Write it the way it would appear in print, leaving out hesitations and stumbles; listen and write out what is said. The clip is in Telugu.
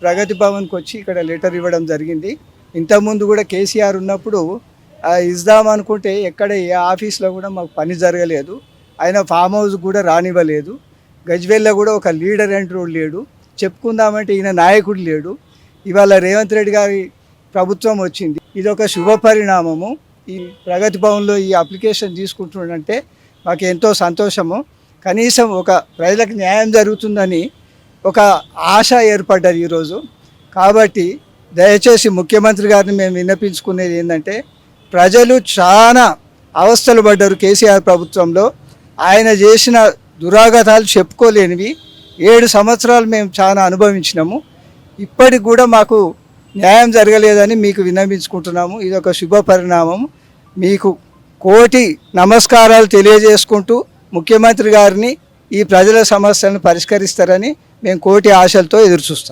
ప్రగతి భవన్కి వచ్చి ఇక్కడ లెటర్ ఇవ్వడం జరిగింది. ఇంతకుముందు కూడా కేసీఆర్ ఉన్నప్పుడు ఇద్దామనుకుంటే ఎక్కడ ఏ ఆఫీస్లో కూడా మాకు పని జరగలేదు. ఆయన ఫామ్ హౌస్ కూడా రానివ్వలేదు. గజ్వేల్లో కూడా ఒక లీడర్ అంటూ లేడు. చెప్పుకుందామంటే ఈయన నాయకుడు లేడు. ఇవాళ రేవంత్ రెడ్డి గారి ప్రభుత్వం వచ్చింది. ఇది ఒక శుభ పరిణామము. ఈ ప్రగతి భవన్లో ఈ అప్లికేషన్ తీసుకుంటుందంటే మాకు ఎంతో సంతోషము. కనీసం ఒక ప్రజలకు న్యాయం జరుగుతుందని ఒక ఆశ ఏర్పడ్డది ఈరోజు. కాబట్టి దయచేసి ముఖ్యమంత్రి గారిని మేము విన్నపించుకునేది ఏంటంటే, ప్రజలు చాలా అవస్థలు పడ్డారు కేసీఆర్ ప్రభుత్వంలో. ఆయన చేసిన దురాగతాలు చెప్పుకోలేనివి. 7 సంవత్సరాలు మేము చాలా అనుభవించినాము. ఇప్పటికి కూడా మాకు న్యాయం జరగలేదని మీకు విన్నవించుకుంటున్నాము. ఇది ఒక శుభ పరిణామం. మీకు కోటి నమస్కారాలు తెలియజేసుకుంటూ ముఖ్యమంత్రి గారిని ఈ ప్రజల సమస్యలను పరిష్కరిస్తారని మేము కోటి ఆశలతో ఎదురుచూస్తాం.